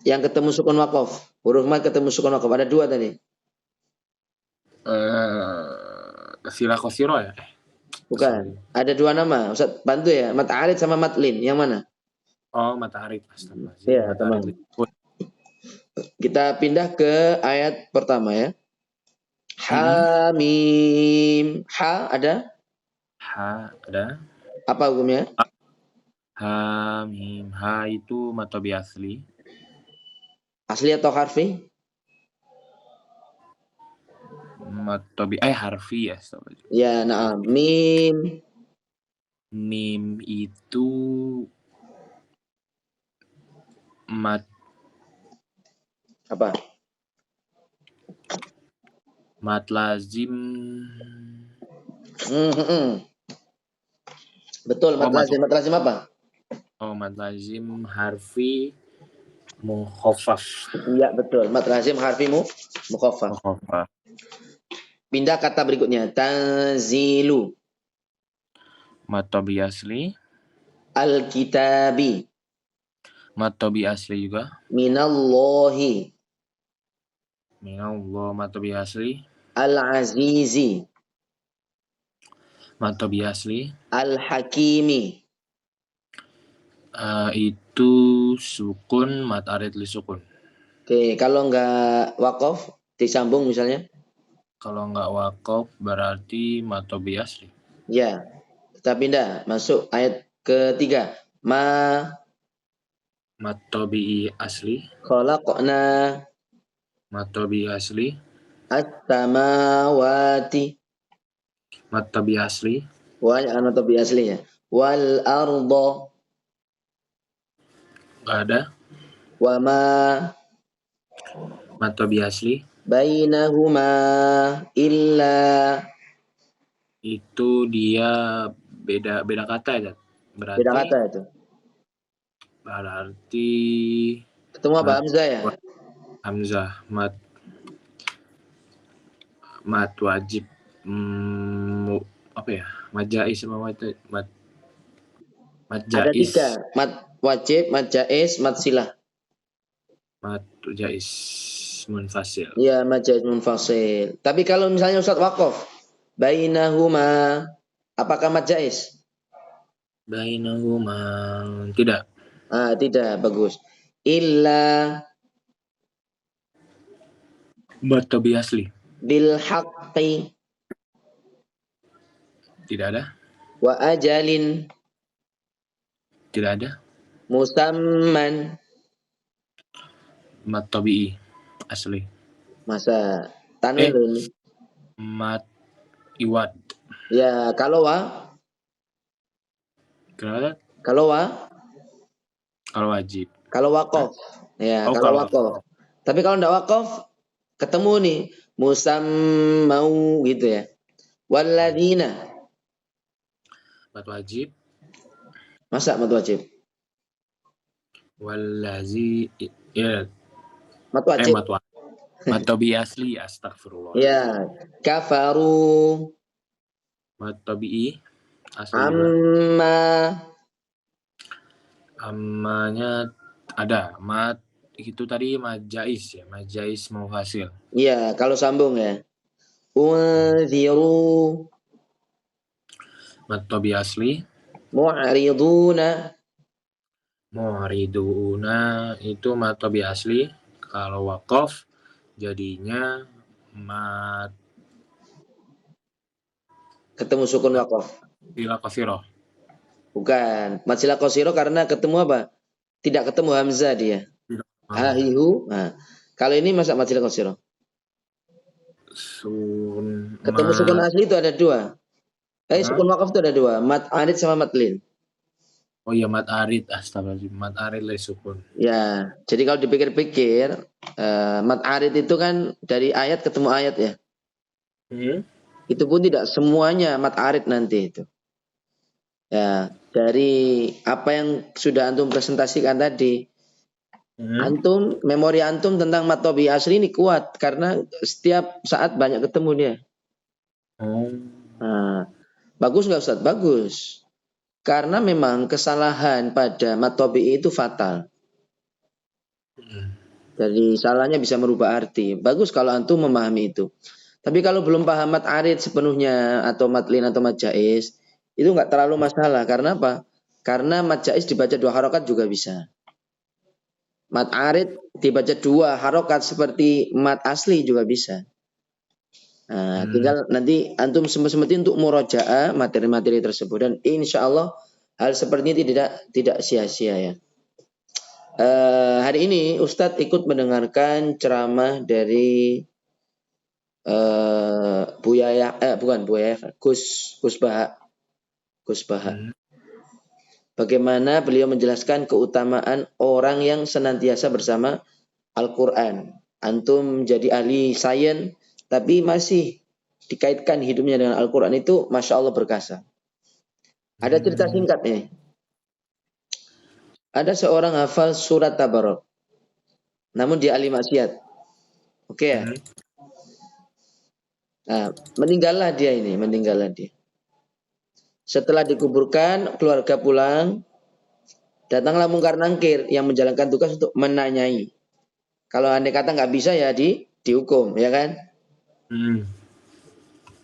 [SPEAKER 1] yang ketemu sukun waqaf. Huruf mat ketemu sukun waqaf. Ada 2 tadi.
[SPEAKER 2] Sila Kosiro ya?
[SPEAKER 1] Bukan. Ada 2 nama. Ustaz bantu ya. Mat arid sama mat lin. Yang mana?
[SPEAKER 2] Oh, matahari.
[SPEAKER 1] Ya, teman. Kita pindah ke ayat pertama ya. Hamim. Ha ada?
[SPEAKER 2] Ha ada.
[SPEAKER 1] Apa hukumnya?
[SPEAKER 2] Hamim. Ha itu mat tabi'i asli.
[SPEAKER 1] Asli atau harfi?
[SPEAKER 2] Mat tabi'i harfi ya.
[SPEAKER 1] Ya, nah. Mim.
[SPEAKER 2] Mim itu mat
[SPEAKER 1] apa?
[SPEAKER 2] Mat lazim.
[SPEAKER 1] Betul, mat lazim. Mat lazim apa?
[SPEAKER 2] Oh, mat lazim harfi mukhaffaf.
[SPEAKER 1] Iya, betul. Mat lazim harfi mukhaffaf. Pindah kata berikutnya. Tanzilu.
[SPEAKER 2] Mat tabi'i asli.
[SPEAKER 1] Al-kitabi.
[SPEAKER 2] Mat tabi'i asli juga.
[SPEAKER 1] Minallahi.
[SPEAKER 2] Minallah. Mat tabi'i asli.
[SPEAKER 1] Al-azizi.
[SPEAKER 2] Mat tabi'i asli.
[SPEAKER 1] Al-hakimi.
[SPEAKER 2] Itu sukun mat arid li sukun.
[SPEAKER 1] Oke, kalau nggak waqaf disambung misalnya?
[SPEAKER 2] Kalau nggak waqaf berarti mat tabi'i asli.
[SPEAKER 1] Ya, kita pindah masuk ayat ketiga.
[SPEAKER 2] Mat tabi'i asli.
[SPEAKER 1] Khalaqna.
[SPEAKER 2] Mat tabi'i asli.
[SPEAKER 1] As-samawati.
[SPEAKER 2] Mat tabi'i asli.
[SPEAKER 1] Mat tabi'i asli ya. Wal arda.
[SPEAKER 2] Nggak ada.
[SPEAKER 1] Wa ma.
[SPEAKER 2] Mat tabi'i asli.
[SPEAKER 1] Bainahuma illa.
[SPEAKER 2] Itu dia beda kata ya. Berarti
[SPEAKER 1] beda kata itu.
[SPEAKER 2] Berarti
[SPEAKER 1] ketemu apa? Hamzah ya?
[SPEAKER 2] Hamzah. Mat wajib. Apa ya? Mat jaiz sama mat jaiz.
[SPEAKER 1] Ada 3. Mat wajib, mat jaiz, mat silah.
[SPEAKER 2] Mat jaiz munfasil.
[SPEAKER 1] Iya, mat jaiz munfasil. Tapi kalau misalnya Ustaz waqaf, bainahuma, apakah mat jaiz?
[SPEAKER 2] Bainahuma tidak.
[SPEAKER 1] Tidak, bagus. Illa
[SPEAKER 2] mat tabi'i asli.
[SPEAKER 1] Bil haqqi.
[SPEAKER 2] Tidak ada.
[SPEAKER 1] Wa ajalin.
[SPEAKER 2] Tidak ada.
[SPEAKER 1] Musamman.
[SPEAKER 2] Mat tabi'i asli.
[SPEAKER 1] Masa tanwin ini?
[SPEAKER 2] Mat iwad.
[SPEAKER 1] Ya, kalau wa? Kalau wa?
[SPEAKER 2] Kalau wajib.
[SPEAKER 1] Kalau waqaf. Ya, kalau waqaf. Tapi kalau enggak waqaf ketemu nih musammau gitu ya. Walladzina.
[SPEAKER 2] Mat wajib.
[SPEAKER 1] Masa mat wajib?
[SPEAKER 2] Wallazi ya.
[SPEAKER 1] Mat wajib.
[SPEAKER 2] Mat tabi'i asli, astagfirullah.
[SPEAKER 1] Ya, kafaru.
[SPEAKER 2] Mat tabi'i asli. Ammanya ada. Mat itu tadi mat jaiz ya, mat jaiz munfasil.
[SPEAKER 1] Iya, kalau sambung ya. Unziru.
[SPEAKER 2] Mat tobi asli.
[SPEAKER 1] Mu'riduna.
[SPEAKER 2] Mu'riduna itu mat tobi asli. Kalau waqaf jadinya mat
[SPEAKER 1] Ketemu sukun waqaf.
[SPEAKER 2] sila qasirah.
[SPEAKER 1] Bukan. Mat sila qasirah karena ketemu apa? Tidak ketemu hamzah dia. Hahihu. Nah, kalau ini masa mat sila qasirah. Ketemu sukun asli itu ada dua. Sukun waqaf itu ada dua. Mat arid sama mat lin.
[SPEAKER 2] Oh iya, mat arid. Astagfirullahaladzim. Mat arid le sukun.
[SPEAKER 1] Ya, jadi kalau dipikir-pikir, mat arid itu kan dari ayat ketemu ayat ya. Itu pun tidak semuanya mat arid nanti itu. Ya, dari apa yang sudah antum presentasikan tadi, memori antum tentang mat tobi asli ini kuat karena setiap saat banyak ketemu dia. Nah, bagus nggak Ustaz? Bagus. Karena memang kesalahan pada mat tobi itu fatal. Jadi salahnya bisa merubah arti. Bagus kalau antum memahami itu. Tapi kalau belum paham mat arid sepenuhnya atau mat lin atau mat jaiz, itu nggak terlalu masalah. Karena apa? Karena mat jaiz dibaca 2 harokat juga bisa. Mat arid dibaca 2 harokat seperti mat asli juga bisa. Nah, tinggal nanti antum sempat-sempetin untuk murojaah materi-materi tersebut, dan insya Allah hal seperti ini tidak sia-sia ya. Hari ini Ustadz ikut mendengarkan ceramah dari Gus Baha. Bagaimana beliau menjelaskan keutamaan orang yang senantiasa bersama Al-Quran. Antum jadi ahli sains tapi masih dikaitkan hidupnya dengan Al-Quran, itu Masya Allah berkasa. Ada cerita singkat nih. Ada seorang hafal surat Tabarok, namun dia ahli maksiat. Oke ya. Nah, meninggallah dia. Setelah dikuburkan, keluarga pulang, datanglah mungkar nangkir yang menjalankan tugas untuk menanyai. Kalau andai kata nggak bisa ya dihukum, ya kan?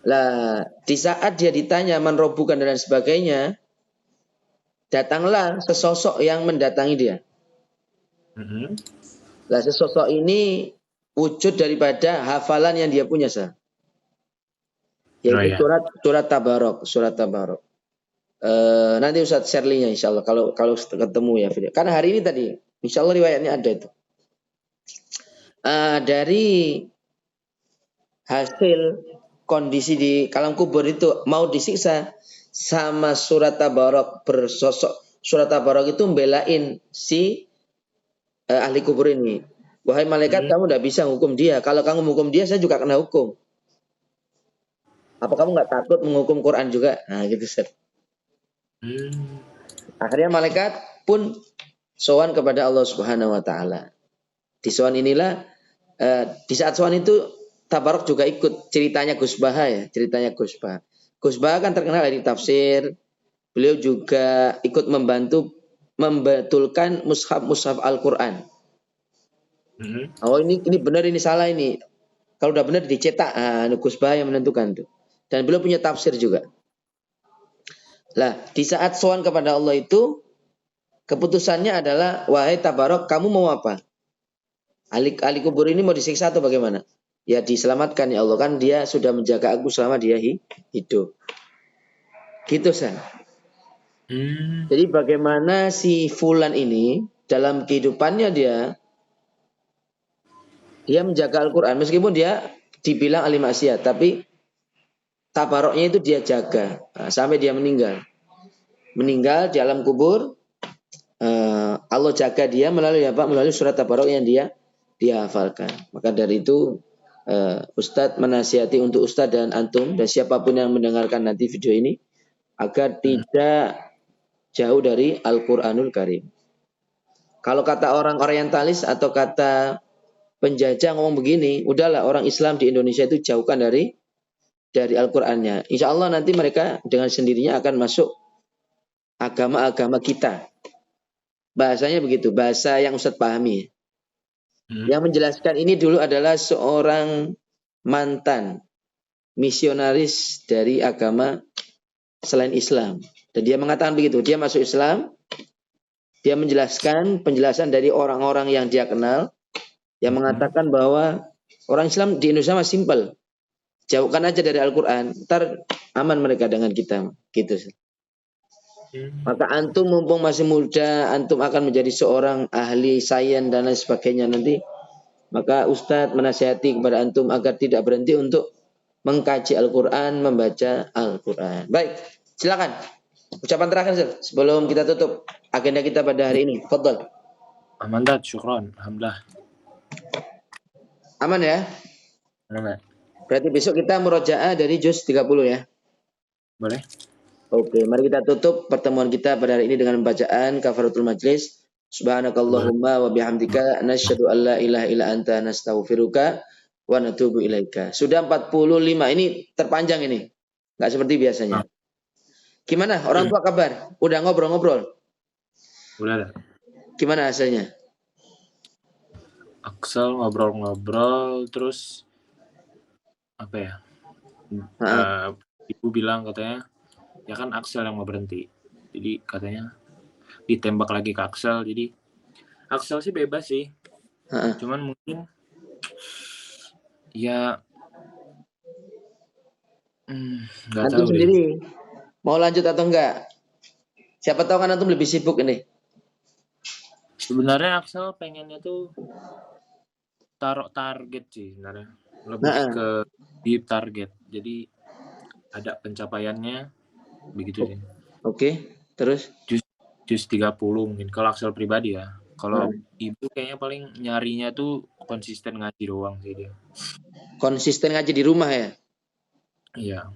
[SPEAKER 1] Lah, di saat dia ditanya menrobukan dan sebagainya, datanglah sesosok yang mendatangi dia. Lah, sesosok ini wujud daripada hafalan yang dia punya, sah. Yaitu surat Tabarok. Nanti Ustadz share linknya insya Allah kalau ketemu ya video. Karena hari ini tadi insya Allah riwayatnya ada itu. Dari hasil kondisi di alam kubur itu mau disiksa sama surat Tabarok bersosok. Surat Tabarok itu membelain si ahli kubur ini. Wahai malaikat, kamu tidak bisa hukum dia. Kalau kamu menghukum dia, saya juga kena hukum. Apa kamu nggak takut menghukum Quran juga? Nah gitu Ustaz. Akhirnya malaikat pun sowan kepada Allah Subhanahu wa taala. Di sowan inilah di saat sowan itu Tabarok juga ikut ceritanya Gus Baha ya, Gus Baha kan terkenal dari tafsir. Beliau juga ikut membantu membetulkan mushaf Al-Qur'an. Oh ini benar, ini salah ini. Kalau udah benar dicetak, Gus Baha yang menentukan tuh. Dan beliau punya tafsir juga. Lah, di saat sowan kepada Allah itu, keputusannya adalah, wahai Tabarok, kamu mau apa? Ahli kubur ini mau disiksa atau bagaimana? Ya diselamatkan ya Allah, kan dia sudah menjaga aku selama dia hidup. Gitu San. Jadi bagaimana si Fulan ini dalam kehidupannya dia menjaga Al-Quran, meskipun dia dibilang ahli maksiat, tapi Tabaroknya itu dia jaga sampai dia meninggal di alam kubur. Allah jaga dia melalui surat Tabarok yang dia hafalkan. Maka dari itu Ustadz menasihati untuk Ustadz dan antum dan siapapun yang mendengarkan nanti video ini agar tidak jauh dari Al-Quranul Karim. Kalau kata orang orientalis atau kata penjajah ngomong begini, udahlah orang Islam di Indonesia itu jauhkan dari Al-Qur'annya. Insya Allah nanti mereka dengan sendirinya akan masuk agama-agama kita. Bahasanya begitu, bahasa yang Ustadz pahami. Yang menjelaskan ini dulu adalah seorang mantan misionaris dari agama selain Islam. Dan dia mengatakan begitu, dia masuk Islam, dia menjelaskan penjelasan dari orang-orang yang dia kenal, yang mengatakan bahwa orang Islam di Indonesia masih simpel. Jauhkan aja dari Al-Quran, ntar aman mereka dengan kita. Gitu. Maka antum mumpung masih muda, antum akan menjadi seorang ahli sains dan lain sebagainya nanti. Maka Ustadz menasihati kepada antum agar tidak berhenti untuk mengkaji Al-Quran, membaca Al-Quran. Baik, silakan. Ucapan terakhir sebelum kita tutup agenda kita pada hari ini. Fadhal.
[SPEAKER 2] Aman dah, syukron. Alhamdulillah.
[SPEAKER 1] Aman ya?
[SPEAKER 2] Aman.
[SPEAKER 1] Berarti besok kita murojaah dari juz 30 ya?
[SPEAKER 2] Boleh.
[SPEAKER 1] Oke, mari kita tutup pertemuan kita pada hari ini dengan bacaan kafaratul majlis. Subhanakallahumma wa bihamdika nasyhadu an la ilaha illa anta nastaghfiruka wa natubu ilaika. Sudah 45. Ini terpanjang ini. Enggak seperti biasanya. Gimana orang tua kabar? Udah ngobrol-ngobrol?
[SPEAKER 2] Udah.
[SPEAKER 1] Gimana hasilnya?
[SPEAKER 2] Axel ngobrol-ngobrol terus apa ya? Ibu bilang katanya ya kan Axel yang mau berhenti. Jadi katanya ditembak lagi ke Axel. Jadi Axel sih bebas sih. Cuman mungkin ya nggak tahu
[SPEAKER 1] sendiri deh. Mau lanjut atau enggak? Siapa tahu kan antum lebih sibuk ini.
[SPEAKER 2] Sebenarnya Axel pengennya tuh taruh target sih sebenarnya. Lebih ke deep target. Jadi ada pencapaiannya begitu sih.
[SPEAKER 1] Oke, terus?
[SPEAKER 2] Jus 30 mungkin kalau Axel pribadi ya. Kalau ibu kayaknya paling nyarinya tuh konsisten ngaji doang sih dia.
[SPEAKER 1] Konsisten ngaji di rumah ya?
[SPEAKER 2] Iya.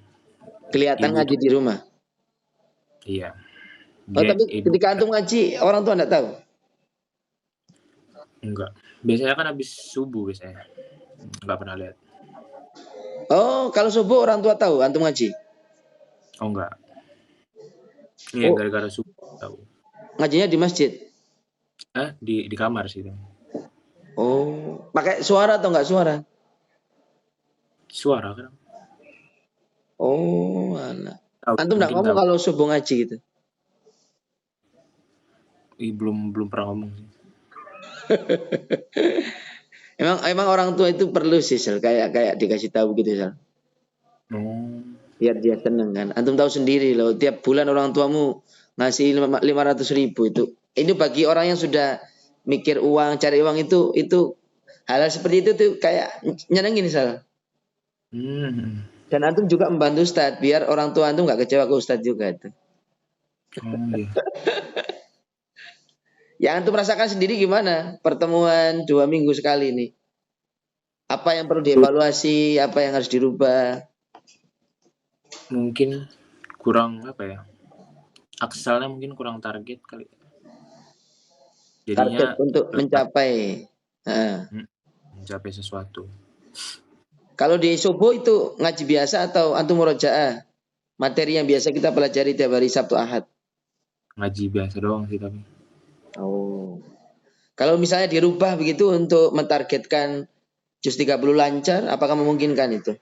[SPEAKER 1] Kelihatan ibu ngaji di rumah?
[SPEAKER 2] Iya.
[SPEAKER 1] Tapi ketika antum ngaji, orang tua enggak tahu?
[SPEAKER 2] Enggak. Biasanya kan habis subuh biasanya. Enggak pernah lihat.
[SPEAKER 1] Oh, kalau subuh orang tua tahu antum ngaji?
[SPEAKER 2] Oh, enggak. Iya, gara-gara subuh tahu.
[SPEAKER 1] Ngajinya di masjid?
[SPEAKER 2] Di kamar sih.
[SPEAKER 1] Oh, pakai suara atau enggak suara?
[SPEAKER 2] Suara kan.
[SPEAKER 1] Oh, alah. Antum enggak ngomong kalau subuh ngaji gitu?
[SPEAKER 2] Belum pernah ngomong sih.
[SPEAKER 1] Emang orang tua itu perlu sih, Sel, kayak dikasih tahu gitu, Sel. Biar dia seneng kan. Antum tahu sendiri loh, tiap bulan orang tuamu ngasih 500.000 itu. Ini bagi orang yang sudah mikir uang, cari uang itu hal seperti itu tuh kayak nyenengin, Sel. Dan antum juga membantu Ustadz biar orang tua antum nggak kecewa ke Ustadz juga itu.
[SPEAKER 2] Iya.
[SPEAKER 1] Ya antum rasakan sendiri gimana pertemuan 2 minggu sekali ini? Apa yang perlu dievaluasi, apa yang harus dirubah?
[SPEAKER 2] Mungkin kurang apa ya? Akselnya mungkin kurang target kali. Jadinya
[SPEAKER 1] target untuk mencapai
[SPEAKER 2] sesuatu.
[SPEAKER 1] Kalau di subuh itu ngaji biasa atau antum murojaah? Materi yang biasa kita pelajari tiap hari Sabtu Ahad.
[SPEAKER 2] Ngaji biasa doang sih tapi.
[SPEAKER 1] Oh. Kalau misalnya dirubah begitu untuk mentargetkan juz 30 lancar, apakah memungkinkan itu?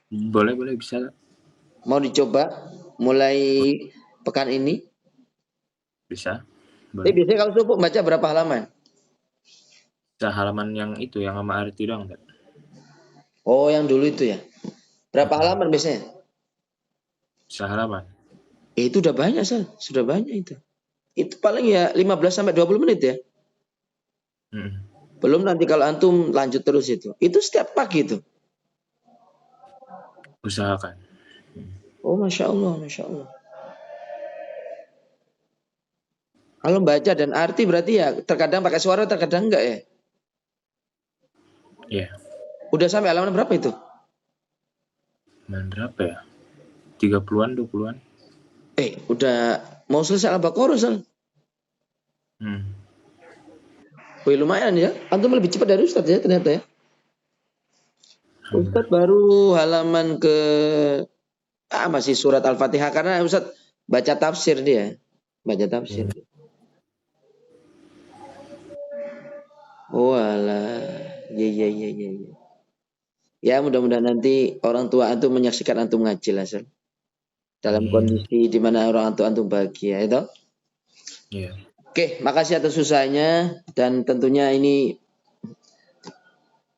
[SPEAKER 2] Boleh bisa.
[SPEAKER 1] Mau dicoba mulai pekan ini?
[SPEAKER 2] Bisa.
[SPEAKER 1] Tapi biasanya kalau subuh baca berapa halaman?
[SPEAKER 2] Halaman yang itu yang sama arti doang kan?
[SPEAKER 1] Oh, yang dulu itu ya. Berapa halaman biasanya?
[SPEAKER 2] Halaman.
[SPEAKER 1] Itu udah banyak, Sal. Sudah banyak itu. Itu paling ya 15 sampai 20 menit ya. Belum nanti kalau antum lanjut terus itu. Itu setiap pagi itu.
[SPEAKER 2] Usahakan.
[SPEAKER 1] Oh, Masya Allah, Masya Allah. Kalau baca dan arti berarti ya terkadang pakai suara, terkadang enggak ya?
[SPEAKER 2] Iya.
[SPEAKER 1] Udah sampai halaman berapa itu?
[SPEAKER 2] Halaman berapa ya? 30-an, 20-an.
[SPEAKER 1] Udah mau selesai Al-Baqarah, Sal. Wih, lumayan ya. Antum lebih cepat dari Ustadz ya ternyata ya. Ustadz baru halaman ke masih surat Al-Fatihah karena Ustadz baca tafsir dia. Baca tafsir. Oh alah. Iya. Ya mudah-mudahan nanti orang tua antum menyaksikan antum ngaji lah, Sal. dalam kondisi di mana orang tua antum bahagia itu.
[SPEAKER 2] Iya.
[SPEAKER 1] Oke, makasih atas usahanya dan tentunya ini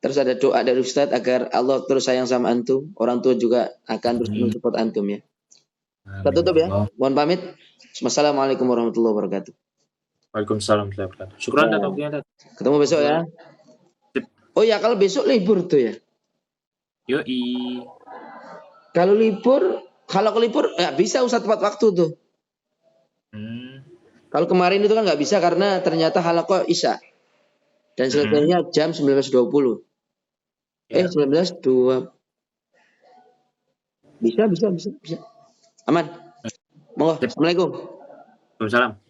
[SPEAKER 1] terus ada doa dari Ustadz agar Allah terus sayang sama antum, orang tua juga akan terus mensupport antum ya. Kita
[SPEAKER 2] Amin,
[SPEAKER 1] tutup ya.
[SPEAKER 2] Allah.
[SPEAKER 1] Mohon pamit. Wassalamualaikum warahmatullahi wabarakatuh.
[SPEAKER 2] Waalaikumsalam warahmatullahi wabarakatuh. Syukran
[SPEAKER 1] Ya.
[SPEAKER 2] atas waktunya, Dad.
[SPEAKER 1] Ketemu besok ya.
[SPEAKER 2] Sip.
[SPEAKER 1] Oh ya, kalau besok libur tuh ya.
[SPEAKER 2] Yoi.
[SPEAKER 1] Kalau ke libur nggak bisa Ustadz tepat waktu tuh. Kalau kemarin itu kan nggak bisa karena ternyata halaqah Isya. Dan selesainya jam 19.20.
[SPEAKER 2] Ya.
[SPEAKER 1] 19.2. Bisa. Aman. Monggo. Assalamualaikum.
[SPEAKER 2] Waalaikumsalam.